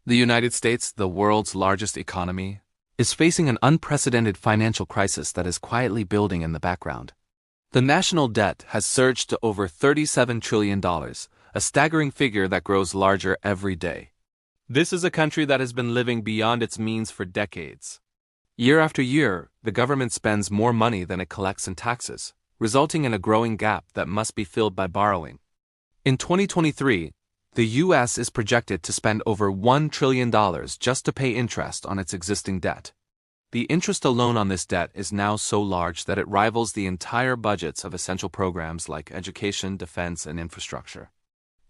The United States, the world's largest economy, is facing an unprecedented financial crisis that is quietly building in the background. The national debt has surged to over $37 trillion, a staggering figure that grows larger every day. This is a country that has been living beyond its means for decades. Year after year, the government spends more money than it collects in taxes, resulting in a growing gap that must be filled by borrowing. In 2023, the U.S. is projected to spend over $1 trillion just to pay interest on its existing debt. The interest alone on this debt is now so large that it rivals the entire budgets of essential programs like education, defense, and infrastructure.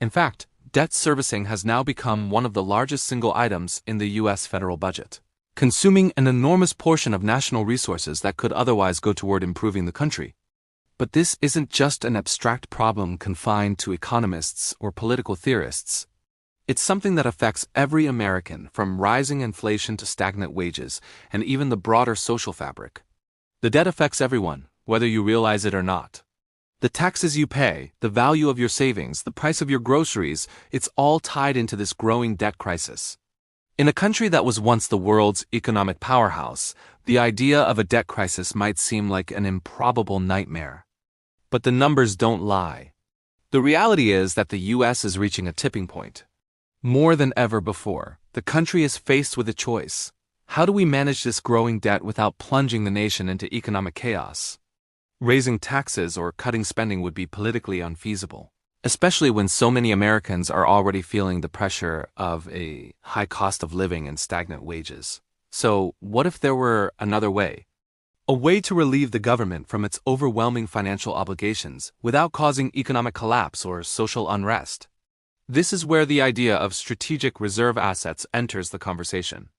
In fact, debt servicing has now become one of the largest single items in the U.S. federal budget, consuming an enormous portion of national resources that could otherwise go toward improving the country. But this isn't just an abstract problem confined to economists or political theorists. It's something that affects every American, from rising inflation to stagnant wages, and even the broader social fabric. The debt affects everyone, whether you realize it or not. The taxes you pay, the value of your savings, the price of your groceries, it's all tied into this growing debt crisis. In a country that was once the world's economic powerhouse, the idea of a debt crisis might seem like an improbable nightmare. But the numbers don't lie. The reality is that the U.S. is reaching a tipping point. More than ever before, the country is faced with a choice. How do we manage this growing debt without plunging the nation into economic chaos? Raising taxes or cutting spending would be politically unfeasible, especially when so many Americans are already feeling the pressure of a high cost of living and stagnant wages. So, what if there were another way? A way to relieve the government from its overwhelming financial obligations without causing economic collapse or social unrest. This is where the idea of strategic reserve assets enters the conversation.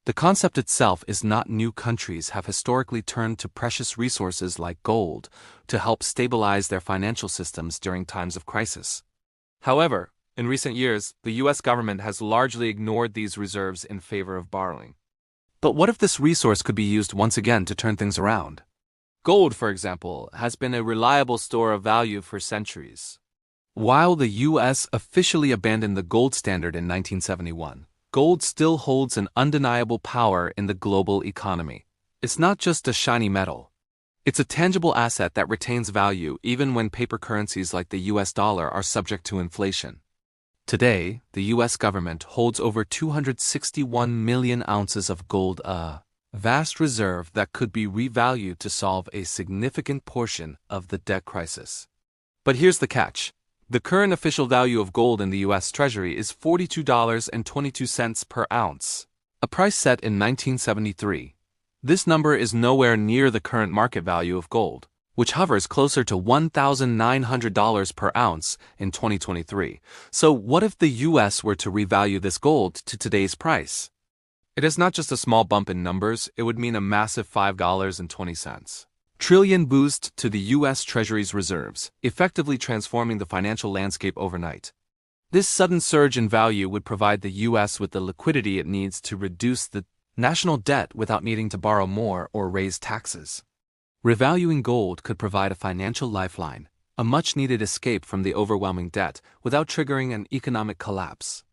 The concept itself is not new. Countries have historically turned to precious resources like gold to help stabilize their financial systems during times of crisis. However, in recent years, the U.S. government has largely ignored these reserves in favor of borrowing. But what if this resource could be used once again to turn things around? Gold, for example, has been a reliable store of value for centuries. While the U.S. officially abandoned the gold standard in 1971, gold still holds an undeniable power in the global economy. It's not just a shiny metal. It's a tangible asset that retains value even when paper currencies like the U.S. dollar are subject to inflation. Today, the U.S. government holds over 261 million ounces of gold, a vast reserve that could be revalued to solve a significant portion of the debt crisis. But here's the catch. The current official value of gold in the U.S. Treasury is $42.22 per ounce, a price set in 1973. This number is nowhere near the current market value of gold, which hovers closer to $1,900 per ounce in 2023. So what if the U.S. were to revalue this gold to today's price? It is not just a small bump in numbers, it would mean a massive $5.20 trillion boost to the U.S. Treasury's reserves, effectively transforming the financial landscape overnight. This sudden surge in value would provide the U.S. with the liquidity it needs to reduce the national debt without needing to borrow more or raise taxes. Revaluing gold could provide a financial lifeline, a much-needed escape from the overwhelming debt without triggering an economic collapse.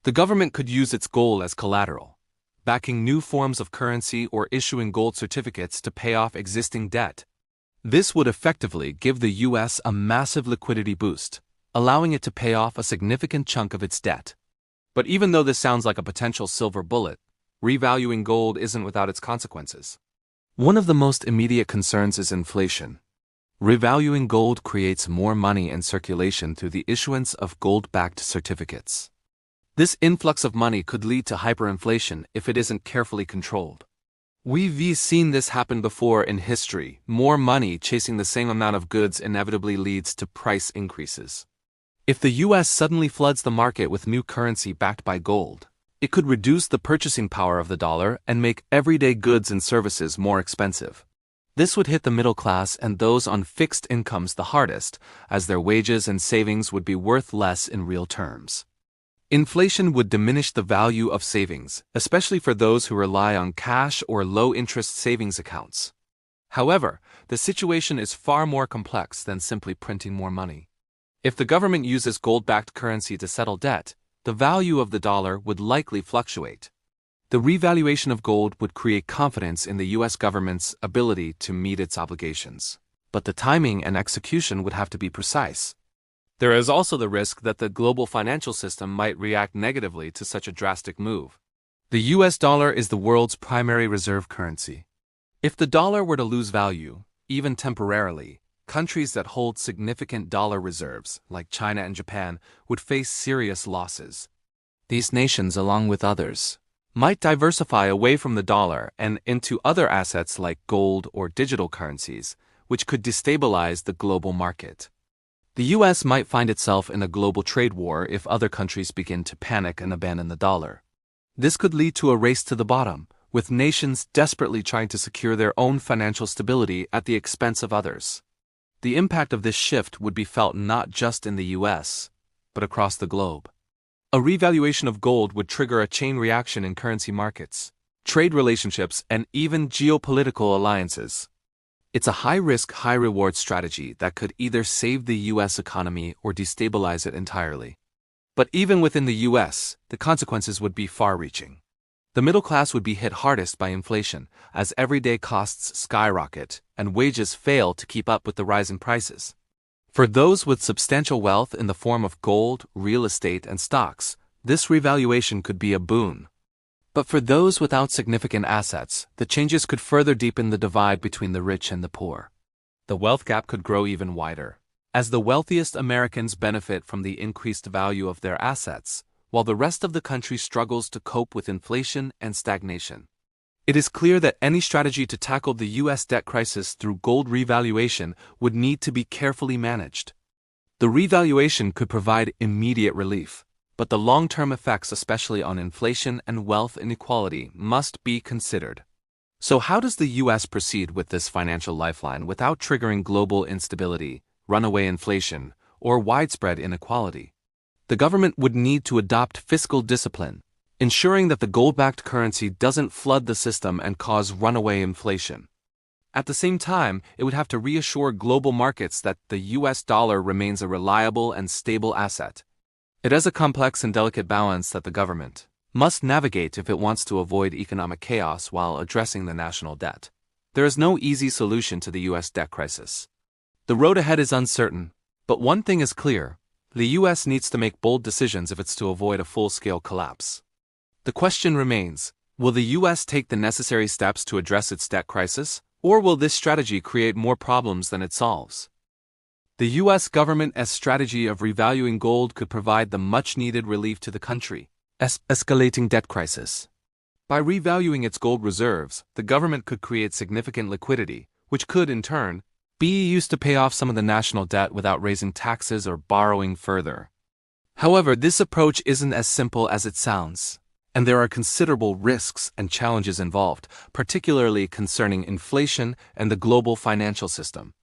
The government could use its gold as collateral, backing new forms of currency or issuing gold certificates to pay off existing debt. This would effectively give the U.S. a massive liquidity boost, allowing it to pay off a significant chunk of its debt. But even though this sounds like a potential silver bullet, revaluing gold isn't without its consequences. One of the most immediate concerns is inflation. Revaluing gold creates more money in circulation through the issuance of gold-backed certificates. This influx of money could lead to hyperinflation if it isn't carefully controlled. We've seen this happen before in history. More money chasing the same amount of goods inevitably leads to price increases. If the U.S. suddenly floods the market with new currency backed by gold, it could reduce the purchasing power of the dollar and make everyday goods and services more expensive. This would hit the middle class and those on fixed incomes the hardest, as their wages and savings would be worth less in real terms. Inflation would diminish the value of savings, especially for those who rely on cash or low-interest savings accounts. However, the situation is far more complex than simply printing more money. If the government uses gold-backed currency to settle debt, the value of the dollar would likely fluctuate. The revaluation of gold would create confidence in the U.S. government's ability to meet its obligations. But the timing and execution would have to be precise. There is also the risk that the global financial system might react negatively to such a drastic move. The U.S. dollar is the world's primary reserve currency. If the dollar were to lose value, even temporarily, countries that hold significant dollar reserves, like China and Japan, would face serious losses. These nations, along with others, might diversify away from the dollar and into other assets like gold or digital currencies, which could destabilize the global market. The U.S. might find itself in a global trade war if other countries begin to panic and abandon the dollar. This could lead to a race to the bottom, with nations desperately trying to secure their own financial stability at the expense of others. The impact of this shift would be felt not just in the U.S., but across the globe. A revaluation of gold would trigger a chain reaction in currency markets, trade relationships, and even geopolitical alliances. It's a high-risk, high-reward strategy that could either save the U.S. economy or destabilize it entirely. But even within the U.S., the consequences would be far-reaching. The middle class would be hit hardest by inflation, as everyday costs skyrocket and wages fail to keep up with the rise in prices. For those with substantial wealth in the form of gold, real estate, and stocks, this revaluation could be a boon. But for those without significant assets, the changes could further deepen the divide between the rich and the poor. The wealth gap could grow even wider, as the wealthiest Americans benefit from the increased value of their assets, while the rest of the country struggles to cope with inflation and stagnation. It is clear that any strategy to tackle the U.S. debt crisis through gold revaluation would need to be carefully managed. The revaluation could provide immediate relief, but the long-term effects, especially on inflation and wealth inequality, must be considered. So how does the U.S. proceed with this financial lifeline without triggering global instability, runaway inflation, or widespread inequality? The government would need to adopt fiscal discipline, ensuring that the gold-backed currency doesn't flood the system and cause runaway inflation. At the same time, it would have to reassure global markets that the U.S. dollar remains a reliable and stable asset. It is a complex and delicate balance that the government must navigate if it wants to avoid economic chaos while addressing the national debt. There is no easy solution to the U.S. debt crisis. The road ahead is uncertain, but one thing is clear: the U.S. needs to make bold decisions if it's to avoid a full-scale collapse. The question remains, will the U.S. take the necessary steps to address its debt crisis, or will this strategy create more problems than it solves? The U.S. government's strategy of revaluing gold could provide the much-needed relief to the country's escalating debt crisis. By revaluing its gold reserves, the government could create significant liquidity, which could, in turn, be used to pay off some of the national debt without raising taxes or borrowing further. However, this approach isn't as simple as it sounds, and there are considerable risks and challenges involved, particularly concerning inflation and the global financial system.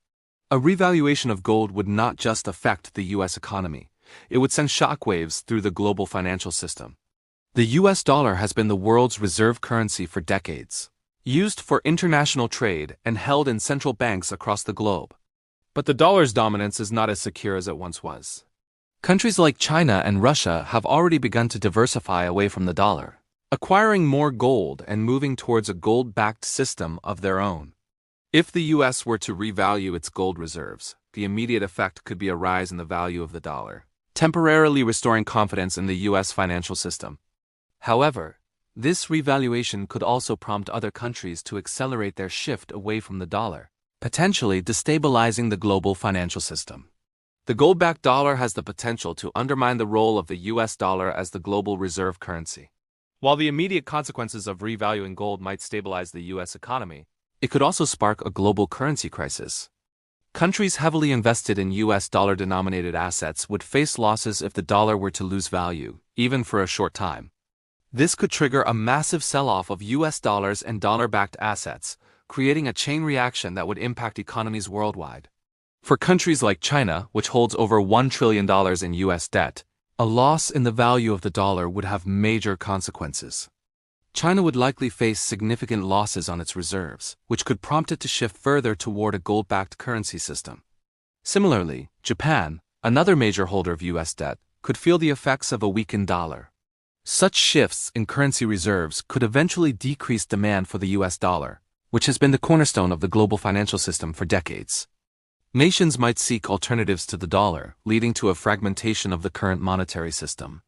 A revaluation of gold would not just affect the U.S. economy, it would send shockwaves through the global financial system. The U.S. dollar has been the world's reserve currency for decades, used for international trade and held in central banks across the globe. But the dollar's dominance is not as secure as it once was. Countries like China and Russia have already begun to diversify away from the dollar, acquiring more gold and moving towards a gold-backed system of their own. If the U.S. were to revalue its gold reserves, the immediate effect could be a rise in the value of the dollar, temporarily restoring confidence in the U.S. financial system. However, this revaluation could also prompt other countries to accelerate their shift away from the dollar, potentially destabilizing the global financial system. The gold-backed dollar has the potential to undermine the role of the U.S. dollar as the global reserve currency. While the immediate consequences of revaluing gold might stabilize the U.S. economy, it could also spark a global currency crisis. Countries heavily invested in U.S. dollar-denominated assets would face losses if the dollar were to lose value, even for a short time. This could trigger a massive sell-off of U.S. dollars and dollar-backed assets, creating a chain reaction that would impact economies worldwide. For countries like China, which holds over $1 trillion in U.S. debt, a loss in the value of the dollar would have major consequences. China would likely face significant losses on its reserves, which could prompt it to shift further toward a gold-backed currency system. Similarly, Japan, another major holder of U.S. debt, could feel the effects of a weakened dollar. Such shifts in currency reserves could eventually decrease demand for the US dollar, which has been the cornerstone of the global financial system for decades. Nations might seek alternatives to the dollar, leading to a fragmentation of the current monetary system.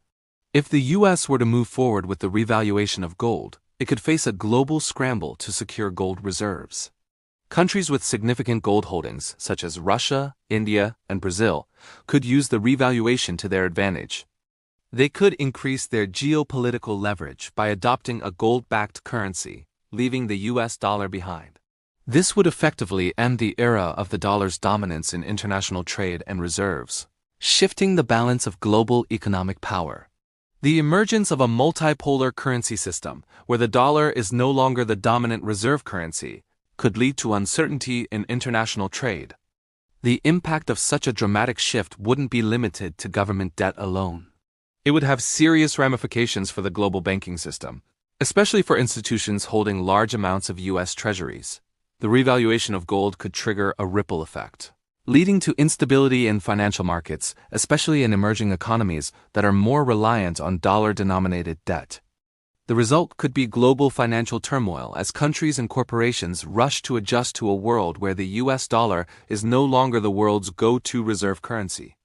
If the US were to move forward with the revaluation of gold, it could face a global scramble to secure gold reserves. Countries with significant gold holdings, such as Russia, India, and Brazil, could use the revaluation to their advantage. They could increase their geopolitical leverage by adopting a gold-backed currency, leaving the US dollar behind. This would effectively end the era of the dollar's dominance in international trade and reserves, shifting the balance of global economic power. The emergence of a multipolar currency system, where the dollar is no longer the dominant reserve currency, could lead to uncertainty in international trade. The impact of such a dramatic shift wouldn't be limited to government debt alone. It would have serious ramifications for the global banking system, especially for institutions holding large amounts of US treasuries. The revaluation of gold could trigger a ripple effect, leading to instability in financial markets, especially in emerging economies that are more reliant on dollar-denominated debt. The result could be global financial turmoil as countries and corporations rush to adjust to a world where the US dollar is no longer the world's go-to reserve currency.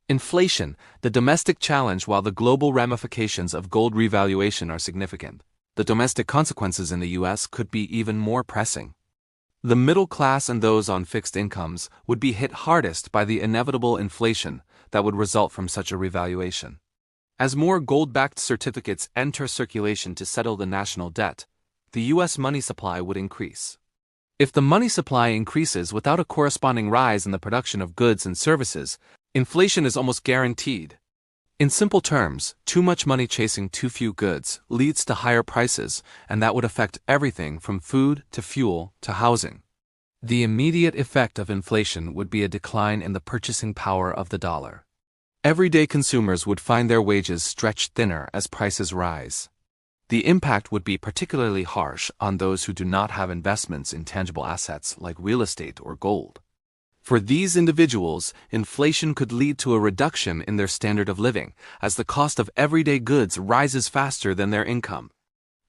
Inflation, the domestic challenge. While the global ramifications of gold revaluation are significant, the domestic consequences in the US could be even more pressing. The middle class and those on fixed incomes would be hit hardest by the inevitable inflation that would result from such a revaluation. As more gold-backed certificates enter circulation to settle the national debt, the US money supply would increase. If the money supply increases without a corresponding rise in the production of goods and services, inflation is almost guaranteed. In simple terms, too much money chasing too few goods leads to higher prices, and that would affect everything from food to fuel to housing. The immediate effect of inflation would be a decline in the purchasing power of the dollar. Everyday consumers would find their wages stretched thinner as prices rise. The impact would be particularly harsh on those who do not have investments in tangible assets like real estate or gold. For these individuals, inflation could lead to a reduction in their standard of living, as the cost of everyday goods rises faster than their income.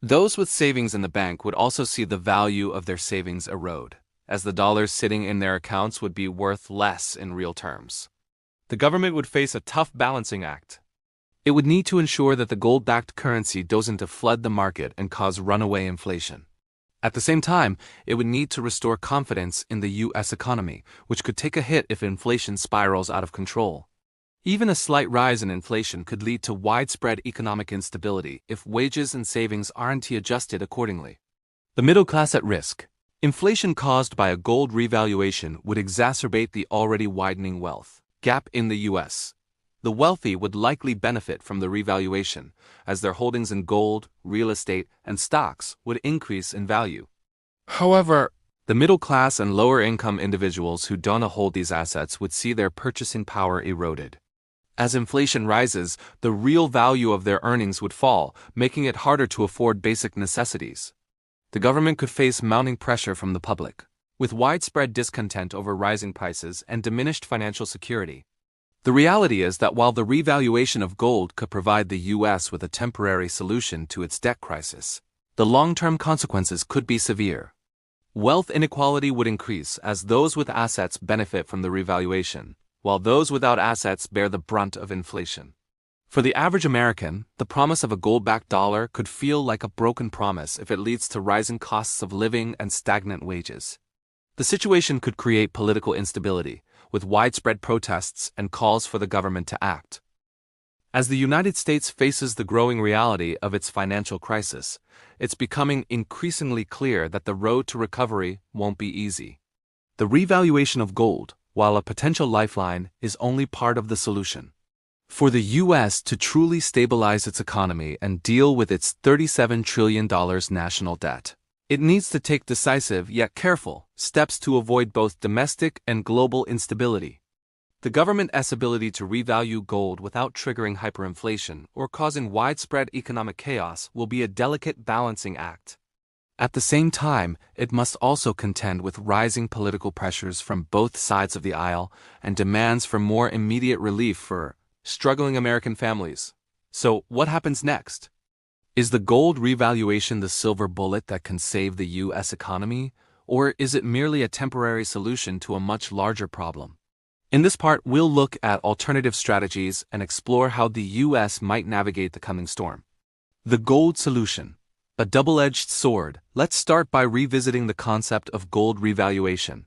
Those with savings in the bank would also see the value of their savings erode, as the dollars sitting in their accounts would be worth less in real terms. The government would face a tough balancing act. It would need to ensure that the gold-backed currency doesn't flood the market and cause runaway inflation. At the same time, it would need to restore confidence in the US economy, which could take a hit if inflation spirals out of control. Even a slight rise in inflation could lead to widespread economic instability if wages and savings aren't adjusted accordingly. The middle class at risk. Inflation caused by a gold revaluation would exacerbate the already widening wealth gap in the US. The wealthy would likely benefit from the revaluation, as their holdings in gold, real estate, and stocks would increase in value. However, the middle class and lower income individuals who don't hold these assets would see their purchasing power eroded. As inflation rises, the real value of their earnings would fall, making it harder to afford basic necessities. The government could face mounting pressure from the public, with widespread discontent over rising prices and diminished financial security. The reality is that while the revaluation of gold could provide the US with a temporary solution to its debt crisis, the long-term consequences could be severe. Wealth inequality would increase as those with assets benefit from the revaluation, while those without assets bear the brunt of inflation. For the average American, the promise of a gold-backed dollar could feel like a broken promise if it leads to rising costs of living and stagnant wages. The situation could create political instability, with widespread protests and calls for the government to act. As the United States faces the growing reality of its financial crisis, it's becoming increasingly clear that the road to recovery won't be easy. The revaluation of gold, while a potential lifeline, is only part of the solution. For the US to truly stabilize its economy and deal with its $37 trillion national debt, it needs to take decisive yet careful steps to avoid both domestic and global instability. The government's ability to revalue gold without triggering hyperinflation or causing widespread economic chaos will be a delicate balancing act. At the same time, it must also contend with rising political pressures from both sides of the aisle and demands for more immediate relief for struggling American families. So, what happens next? Is the gold revaluation the silver bullet that can save the U.S. economy, or is it merely a temporary solution to a much larger problem? In this part, we'll look at alternative strategies and explore how the U.S. might navigate the coming storm. The gold solution. A double-edged sword. Let's start by revisiting the concept of gold revaluation.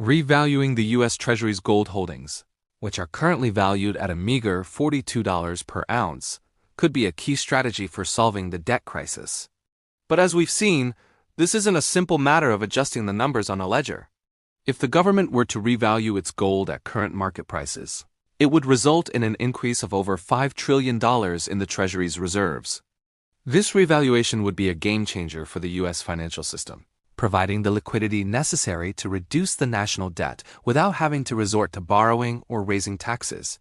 Revaluing the U.S. Treasury's gold holdings, which are currently valued at a meager $42 per ounce, could be a key strategy for solving the debt crisis. But as we've seen, this isn't a simple matter of adjusting the numbers on a ledger. If the government were to revalue its gold at current market prices, it would result in an increase of over $5 trillion in the Treasury's reserves. This revaluation would be a game-changer for the U.S. financial system, providing the liquidity necessary to reduce the national debt without having to resort to borrowing or raising taxes.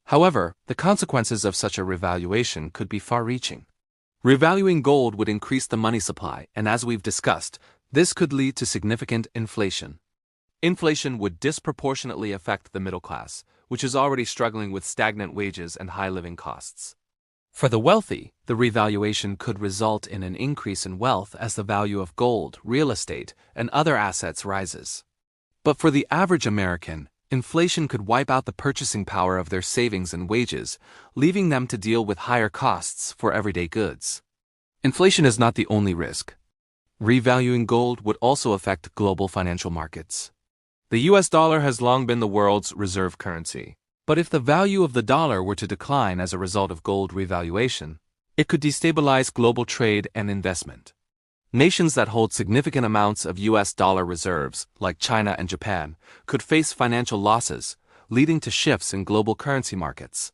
However, the consequences of such a revaluation could be far-reaching. Revaluing gold would increase the money supply, and as we've discussed, this could lead to significant inflation. Inflation would disproportionately affect the middle class, which is already struggling with stagnant wages and high living costs. For the wealthy, the revaluation could result in an increase in wealth as the value of gold, real estate, and other assets rises. But for the average American, inflation could wipe out the purchasing power of their savings and wages, leaving them to deal with higher costs for everyday goods. Inflation is not the only risk. Revaluing gold would also affect global financial markets. The US dollar has long been the world's reserve currency. But if the value of the dollar were to decline as a result of gold revaluation, it could destabilize global trade and investment. Nations that hold significant amounts of US dollar reserves, like China and Japan, could face financial losses, leading to shifts in global currency markets.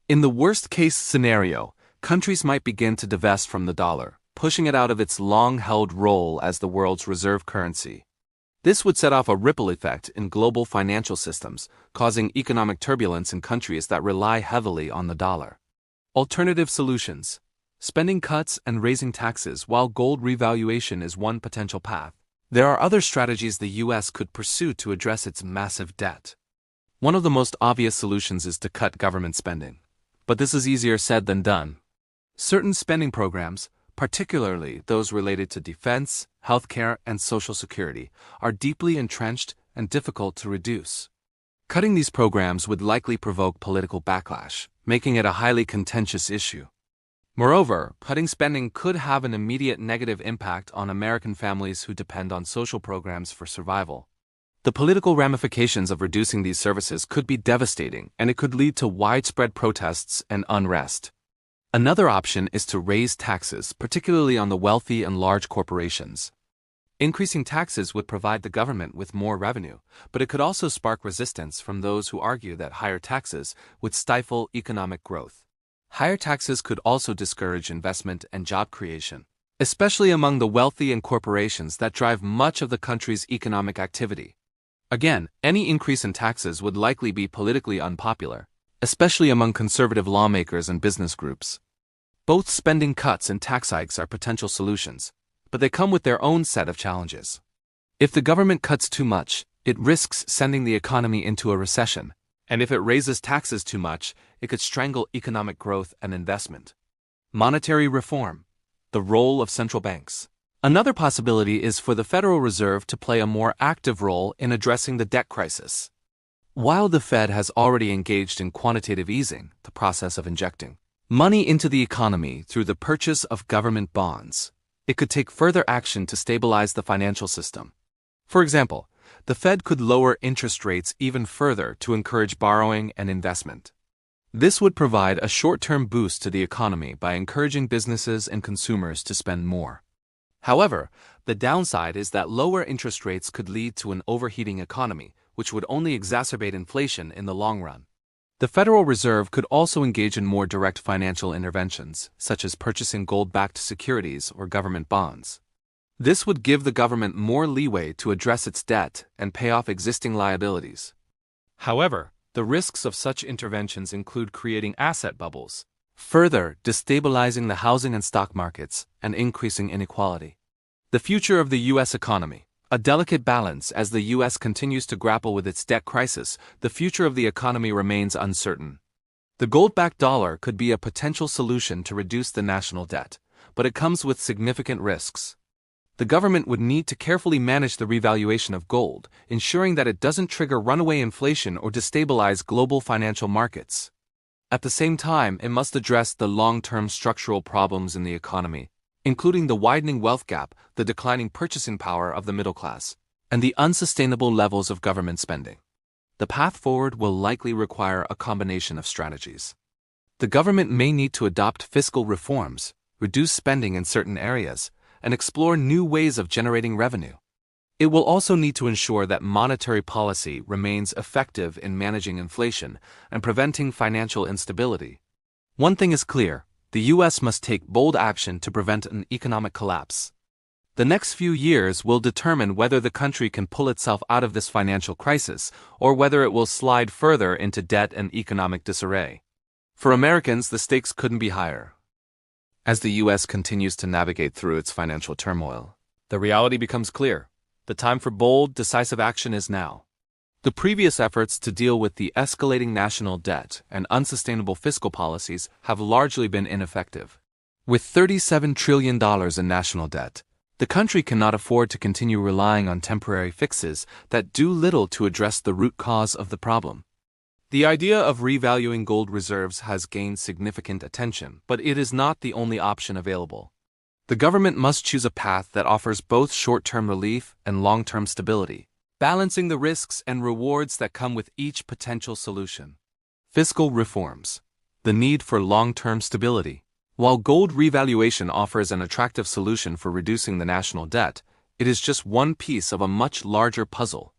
In the worst-case scenario, countries might begin to divest from the dollar, pushing it out of its long-held role as the world's reserve currency. This would set off a ripple effect in global financial systems, causing economic turbulence in countries that rely heavily on the dollar. Alternative solutions. Spending cuts and raising taxes while gold revaluation is one potential path. There are other strategies the U.S. could pursue to address its massive debt. One of the most obvious solutions is to cut government spending. But this is easier said than done. Certain spending programs, particularly those related to defense, healthcare, and social security, are deeply entrenched and difficult to reduce. Cutting these programs would likely provoke political backlash, making it a highly contentious issue. Moreover, cutting spending could have an immediate negative impact on American families who depend on social programs for survival. The political ramifications of reducing these services could be devastating, and it could lead to widespread protests and unrest. Another option is to raise taxes, particularly on the wealthy and large corporations. Increasing taxes would provide the government with more revenue, but it could also spark resistance from those who argue that higher taxes would stifle economic growth. Higher taxes could also discourage investment and job creation, especially among the wealthy and corporations that drive much of the country's economic activity. Again, any increase in taxes would likely be politically unpopular, especially among conservative lawmakers and business groups. Both spending cuts and tax hikes are potential solutions, but they come with their own set of challenges. If the government cuts too much, it risks sending the economy into a recession, and if it raises taxes too much, it could strangle economic growth and investment. Monetary reform. The role of central banks. Another possibility is for the Federal Reserve to play a more active role in addressing the debt crisis. While the Fed has already engaged in quantitative easing, the process of injecting money into the economy through the purchase of government bonds, it could take further action to stabilize the financial system. For example, the Fed could lower interest rates even further to encourage borrowing and investment. This would provide a short-term boost to the economy by encouraging businesses and consumers to spend more. However, the downside is that lower interest rates could lead to an overheating economy, which would only exacerbate inflation in the long run. The Federal Reserve could also engage in more direct financial interventions, such as purchasing gold-backed securities or government bonds. This would give the government more leeway to address its debt and pay off existing liabilities. However, the risks of such interventions include creating asset bubbles, further destabilizing the housing and stock markets, and increasing inequality. The future of the U.S. economy. A delicate balance as the U.S. continues to grapple with its debt crisis, the future of the economy remains uncertain. The gold-backed dollar could be a potential solution to reduce the national debt, but it comes with significant risks. The government would need to carefully manage the revaluation of gold, ensuring that it doesn't trigger runaway inflation or destabilize global financial markets. At the same time, it must address the long-term structural problems in the economy, including the widening wealth gap, the declining purchasing power of the middle class, and the unsustainable levels of government spending. The path forward will likely require a combination of strategies. The government may need to adopt fiscal reforms, reduce spending in certain areas, and explore new ways of generating revenue. It will also need to ensure that monetary policy remains effective in managing inflation and preventing financial instability. One thing is clear: the U.S. must take bold action to prevent an economic collapse. The next few years will determine whether the country can pull itself out of this financial crisis or whether it will slide further into debt and economic disarray. For Americans, the stakes couldn't be higher. As the U.S. continues to navigate through its financial turmoil, the reality becomes clear. The time for bold, decisive action is now. The previous efforts to deal with the escalating national debt and unsustainable fiscal policies have largely been ineffective. With $37 trillion in national debt, the country cannot afford to continue relying on temporary fixes that do little to address the root cause of the problem. The idea of revaluing gold reserves has gained significant attention, but it is not the only option available. The government must choose a path that offers both short-term relief and long-term stability, balancing the risks and rewards that come with each potential solution. Fiscal reforms. The need for long-term stability. While gold revaluation offers an attractive solution for reducing the national debt, it is just one piece of a much larger puzzle.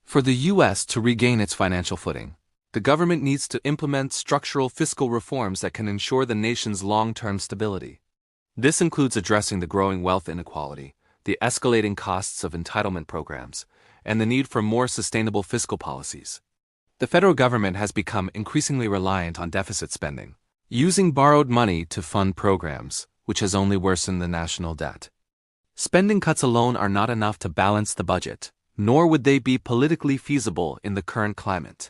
For the U.S. to regain its financial footing, the government needs to implement structural fiscal reforms that can ensure the nation's long-term stability. This includes addressing the growing wealth inequality, the escalating costs of entitlement programs, and the need for more sustainable fiscal policies. The federal government has become increasingly reliant on deficit spending, using borrowed money to fund programs, which has only worsened the national debt. Spending cuts alone are not enough to balance the budget, nor would they be politically feasible in the current climate.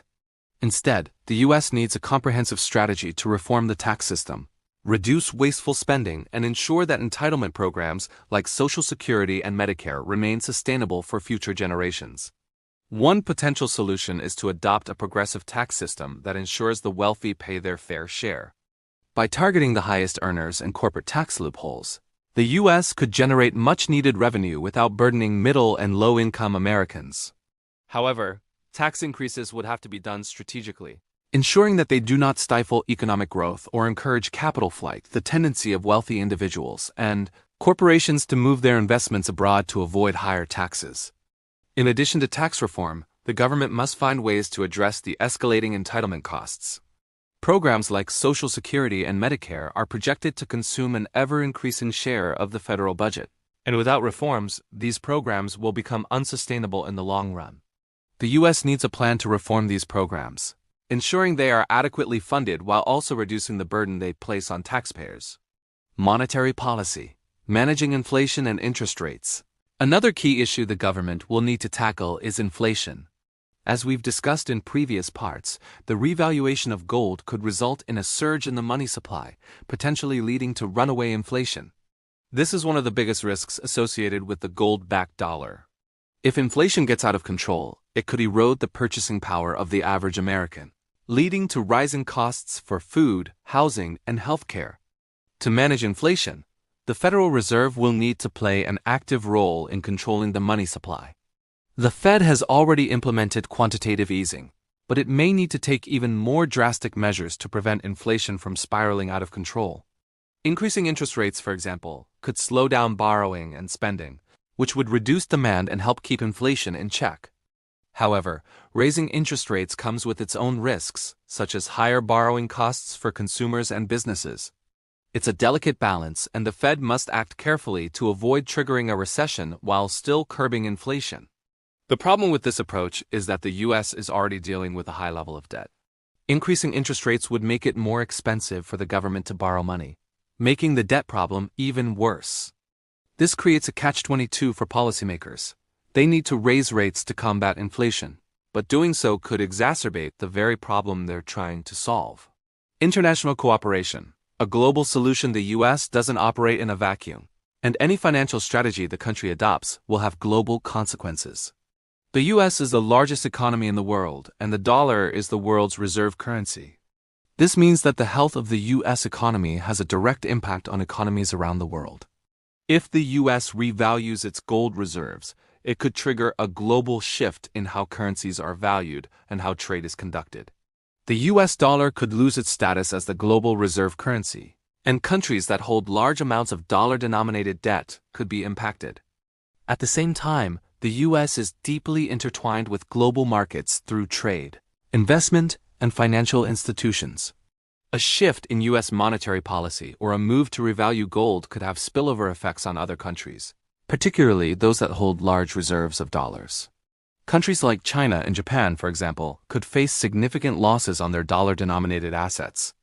Instead, the U.S. needs a comprehensive strategy to reform the tax system, reduce wasteful spending, and ensure that entitlement programs like Social Security and Medicare remain sustainable for future generations. One potential solution is to adopt a progressive tax system that ensures the wealthy pay their fair share. By targeting the highest earners and corporate tax loopholes, the U.S. could generate much-needed revenue without burdening middle and low-income Americans. However, tax increases would have to be done strategically, ensuring that they do not stifle economic growth or encourage capital flight, the tendency of wealthy individuals and corporations to move their investments abroad to avoid higher taxes. In addition to tax reform, the government must find ways to address the escalating entitlement costs. Programs like Social Security and Medicare are projected to consume an ever-increasing share of the federal budget, and without reforms, these programs will become unsustainable in the long run. The U.S. needs a plan to reform these programs, ensuring they are adequately funded while also reducing the burden they place on taxpayers. Monetary policy. Managing inflation and interest rates. Another key issue the government will need to tackle is inflation. As we've discussed in previous parts, the revaluation of gold could result in a surge in the money supply, potentially leading to runaway inflation. This is one of the biggest risks associated with the gold-backed dollar. If inflation gets out of control, it could erode the purchasing power of the average American, leading to rising costs for food, housing, and healthcare. To manage inflation, the Federal Reserve will need to play an active role in controlling the money supply. The Fed has already implemented quantitative easing, but it may need to take even more drastic measures to prevent inflation from spiraling out of control. Increasing interest rates, for example, could slow down borrowing and spending, which would reduce demand and help keep inflation in check. However, raising interest rates comes with its own risks, such as higher borrowing costs for consumers and businesses. It's a delicate balance, and the Fed must act carefully to avoid triggering a recession while still curbing inflation. The problem with this approach is that the U.S. is already dealing with a high level of debt. Increasing interest rates would make it more expensive for the government to borrow money, making the debt problem even worse. This creates a catch-22 for policymakers. They need to raise rates to combat inflation, but doing so could exacerbate the very problem they're trying to solve. International cooperation. A global solution. The US doesn't operate in a vacuum, and any financial strategy the country adopts will have global consequences. The US is the largest economy in the world, and the dollar is the world's reserve currency. This means that the health of the US economy has a direct impact on economies around the world. If the US revalues its gold reserves, it could trigger a global shift in how currencies are valued and how trade is conducted. The US dollar could lose its status as the global reserve currency, and countries that hold large amounts of dollar-denominated debt could be impacted. At the same time, the US is deeply intertwined with global markets through trade, investment, and financial institutions. A shift in US monetary policy or a move to revalue gold could have spillover effects on other countries, particularly those that hold large reserves of dollars. Countries like China and Japan, for example, could face significant losses on their dollar-denominated assets.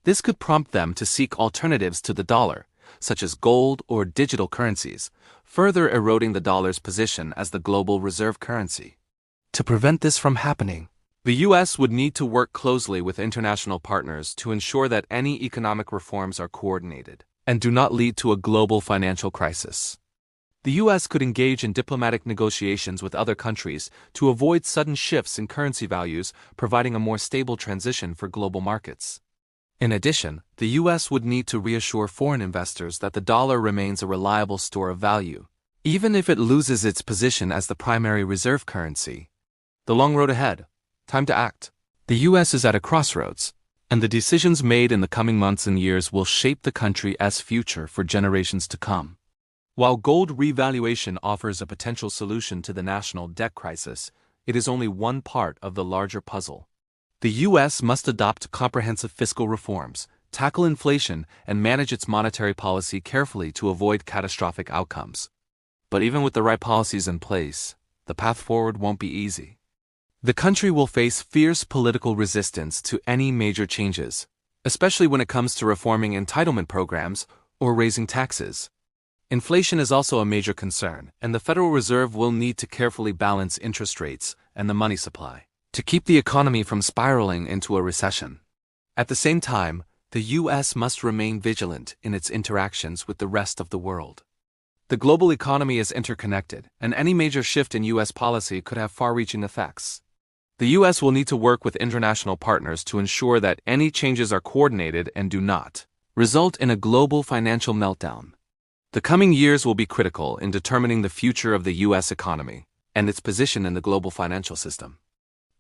This could prompt them to seek alternatives to the dollar, such as gold or digital currencies, further eroding the dollar's position as the global reserve currency. To prevent this from happening, the US would need to work closely with international partners to ensure that any economic reforms are coordinated and do not lead to a global financial crisis. The US could engage in diplomatic negotiations with other countries to avoid sudden shifts in currency values, providing a more stable transition for global markets. In addition, the US would need to reassure foreign investors that the dollar remains a reliable store of value, even if it loses its position as the primary reserve currency. The long road ahead. Time to act. The US is at a crossroads, and the decisions made in the coming months and years will shape the country's future for generations to come. While gold revaluation offers a potential solution to the national debt crisis, it is only one part of the larger puzzle. The US must adopt comprehensive fiscal reforms, tackle inflation, and manage its monetary policy carefully to avoid catastrophic outcomes. But even with the right policies in place, the path forward won't be easy. The country will face fierce political resistance to any major changes, especially when it comes to reforming entitlement programs or raising taxes. Inflation is also a major concern, and the Federal Reserve will need to carefully balance interest rates and the money supply to keep the economy from spiraling into a recession. At the same time, the US must remain vigilant in its interactions with the rest of the world. The global economy is interconnected, and any major shift in US policy could have far-reaching effects. The US will need to work with international partners to ensure that any changes are coordinated and do not result in a global financial meltdown. The coming years will be critical in determining the future of the US economy and its position in the global financial system.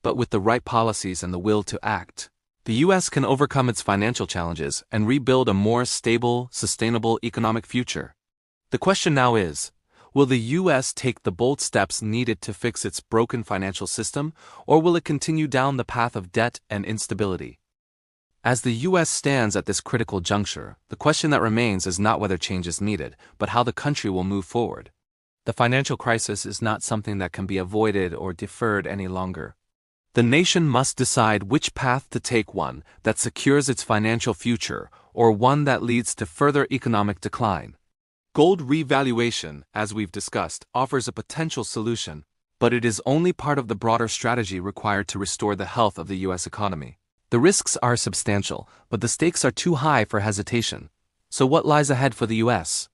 But with the right policies and the will to act, the US can overcome its financial challenges and rebuild a more stable, sustainable economic future. The question now is, will the US take the bold steps needed to fix its broken financial system, or will it continue down the path of debt and instability? As the US stands at this critical juncture, the question that remains is not whether change is needed, but how the country will move forward. The financial crisis is not something that can be avoided or deferred any longer. The nation must decide which path to take, one that secures its financial future, or one that leads to further economic decline. Gold revaluation, as we've discussed, offers a potential solution, but it is only part of the broader strategy required to restore the health of the US economy. The risks are substantial, but the stakes are too high for hesitation. So what lies ahead for the US?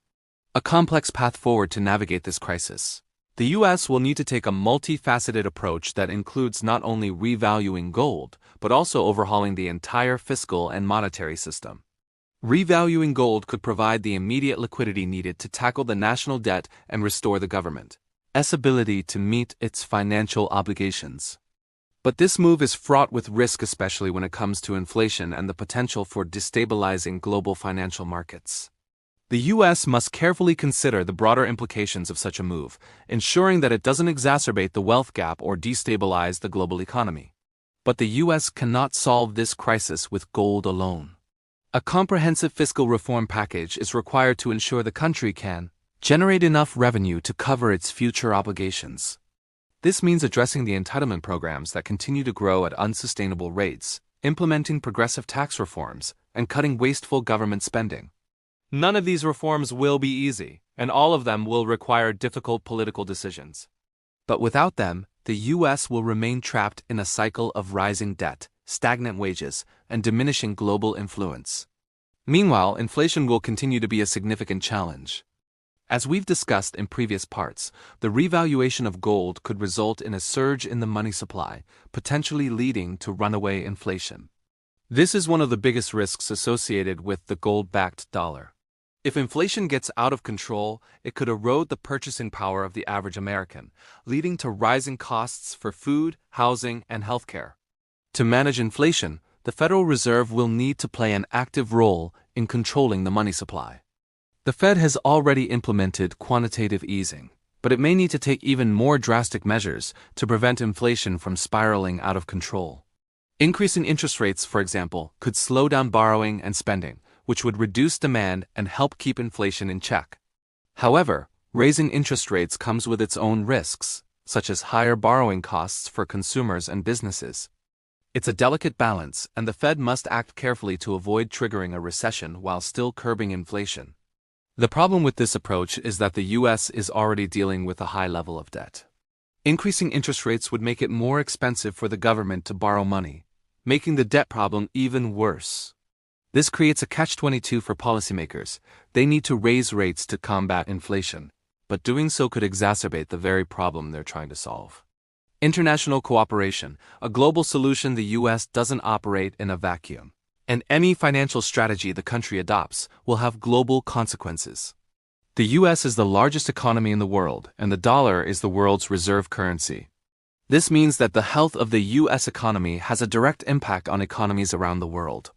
A complex path forward to navigate this crisis. The US will need to take a multifaceted approach that includes not only revaluing gold, but also overhauling the entire fiscal and monetary system. Revaluing gold could provide the immediate liquidity needed to tackle the national debt and restore the government's ability to meet its financial obligations. But this move is fraught with risk, especially when it comes to inflation and the potential for destabilizing global financial markets. The US must carefully consider the broader implications of such a move, ensuring that it doesn't exacerbate the wealth gap or destabilize the global economy. But the US cannot solve this crisis with gold alone. A comprehensive fiscal reform package is required to ensure the country can generate enough revenue to cover its future obligations. This means addressing the entitlement programs that continue to grow at unsustainable rates, implementing progressive tax reforms, and cutting wasteful government spending. None of these reforms will be easy, and all of them will require difficult political decisions. But without them, the US will remain trapped in a cycle of rising debt, stagnant wages, and diminishing global influence. Meanwhile, inflation will continue to be a significant challenge. As we've discussed in previous parts, the revaluation of gold could result in a surge in the money supply, potentially leading to runaway inflation. This is one of the biggest risks associated with the gold-backed dollar. If inflation gets out of control, it could erode the purchasing power of the average American, leading to rising costs for food, housing, and healthcare. To manage inflation, the Federal Reserve will need to play an active role in controlling the money supply. The Fed has already implemented quantitative easing, but it may need to take even more drastic measures to prevent inflation from spiraling out of control. Increasing interest rates, for example, could slow down borrowing and spending, which would reduce demand and help keep inflation in check. However, raising interest rates comes with its own risks, such as higher borrowing costs for consumers and businesses. It's a delicate balance, and the Fed must act carefully to avoid triggering a recession while still curbing inflation. The problem with this approach is that the U.S. is already dealing with a high level of debt. Increasing interest rates would make it more expensive for the government to borrow money, making the debt problem even worse. This creates a catch-22 for policymakers. They need to raise rates to combat inflation, but doing so could exacerbate the very problem they're trying to solve. International cooperation, a global solution. The U.S. doesn't operate in a vacuum, and any financial strategy the country adopts will have global consequences. The U.S. is the largest economy in the world, and the dollar is the world's reserve currency. This means that the health of the U.S. economy has a direct impact on economies around the world.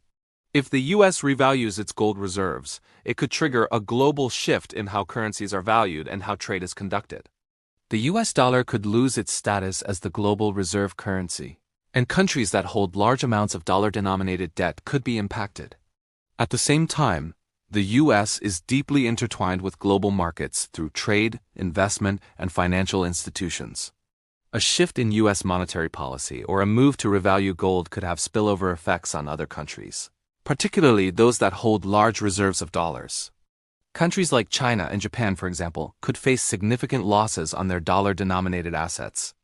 If the U.S. revalues its gold reserves, it could trigger a global shift in how currencies are valued and how trade is conducted. The U.S. dollar could lose its status as the global reserve currency, and countries that hold large amounts of dollar-denominated debt could be impacted. At the same time, the U.S. is deeply intertwined with global markets through trade, investment, and financial institutions. A shift in U.S. monetary policy or a move to revalue gold could have spillover effects on other countries, particularly those that hold large reserves of dollars. Countries like China and Japan, for example, could face significant losses on their dollar-denominated assets.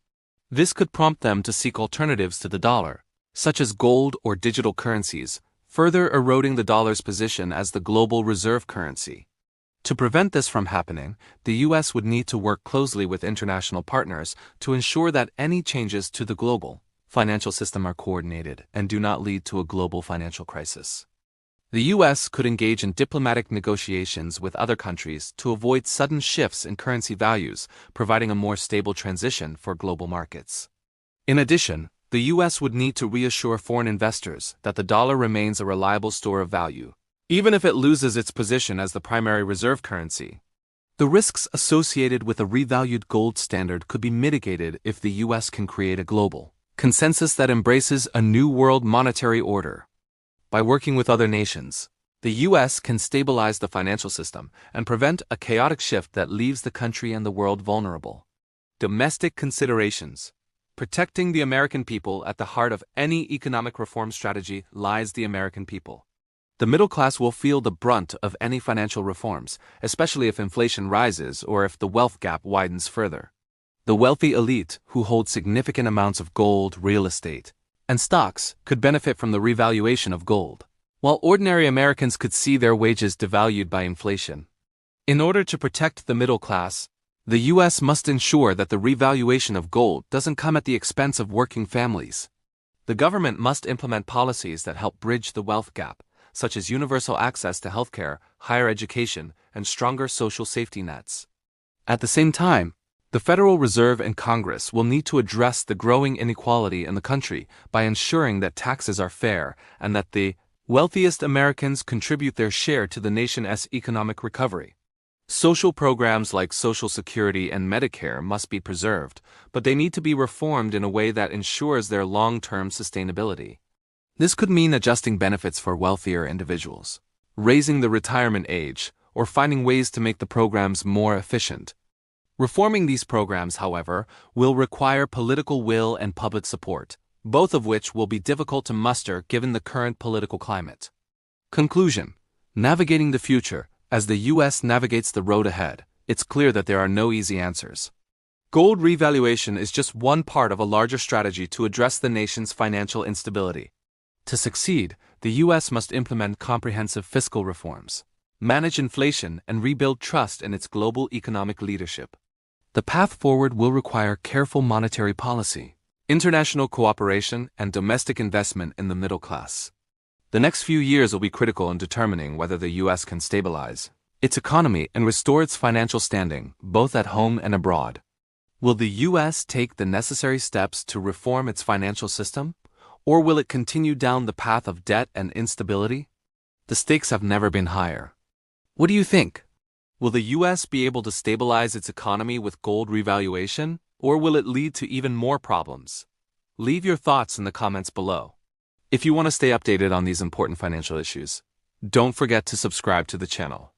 This could prompt them to seek alternatives to the dollar, such as gold or digital currencies, further eroding the dollar's position as the global reserve currency. To prevent this from happening, the U.S. would need to work closely with international partners to ensure that any changes to the global financial system are coordinated and do not lead to a global financial crisis. The U.S. could engage in diplomatic negotiations with other countries to avoid sudden shifts in currency values, providing a more stable transition for global markets. In addition, the U.S. would need to reassure foreign investors that the dollar remains a reliable store of value, even if it loses its position as the primary reserve currency. The risks associated with a revalued gold standard could be mitigated if the U.S. can create a global consensus that embraces a new world monetary order. By working with other nations, the U.S. can stabilize the financial system and prevent a chaotic shift that leaves the country and the world vulnerable. Domestic considerations. Protecting the American people. At the heart of any economic reform strategy lies the American people. The middle class will feel the brunt of any financial reforms, especially if inflation rises or if the wealth gap widens further. The wealthy elite, who hold significant amounts of gold, real estate, and stocks, could benefit from the revaluation of gold, while ordinary Americans could see their wages devalued by inflation. In order to protect the middle class, the U.S. must ensure that the revaluation of gold doesn't come at the expense of working families. The government must implement policies that help bridge the wealth gap, such as universal access to healthcare, higher education, and stronger social safety nets. At the same time, the Federal Reserve and Congress will need to address the growing inequality in the country by ensuring that taxes are fair and that the wealthiest Americans contribute their share to the nation's economic recovery. Social programs like Social Security and Medicare must be preserved, but they need to be reformed in a way that ensures their long-term sustainability. This could mean adjusting benefits for wealthier individuals, raising the retirement age, or finding ways to make the programs more efficient. Reforming these programs, however, will require political will and public support, both of which will be difficult to muster given the current political climate. Conclusion. Navigating the future. As the U.S. navigates the road ahead, it's clear that there are no easy answers. Gold revaluation is just one part of a larger strategy to address the nation's financial instability. To succeed, the U.S. must implement comprehensive fiscal reforms, manage inflation, and rebuild trust in its global economic leadership. The path forward will require careful monetary policy, international cooperation, and domestic investment in the middle class. The next few years will be critical in determining whether the U.S. can stabilize its economy and restore its financial standing, both at home and abroad. Will the U.S. take the necessary steps to reform its financial system, or will it continue down the path of debt and instability? The stakes have never been higher. What do you think? Will the U.S. be able to stabilize its economy with gold revaluation, or will it lead to even more problems? Leave your thoughts in the comments below. If you want to stay updated on these important financial issues, don't forget to subscribe to the channel.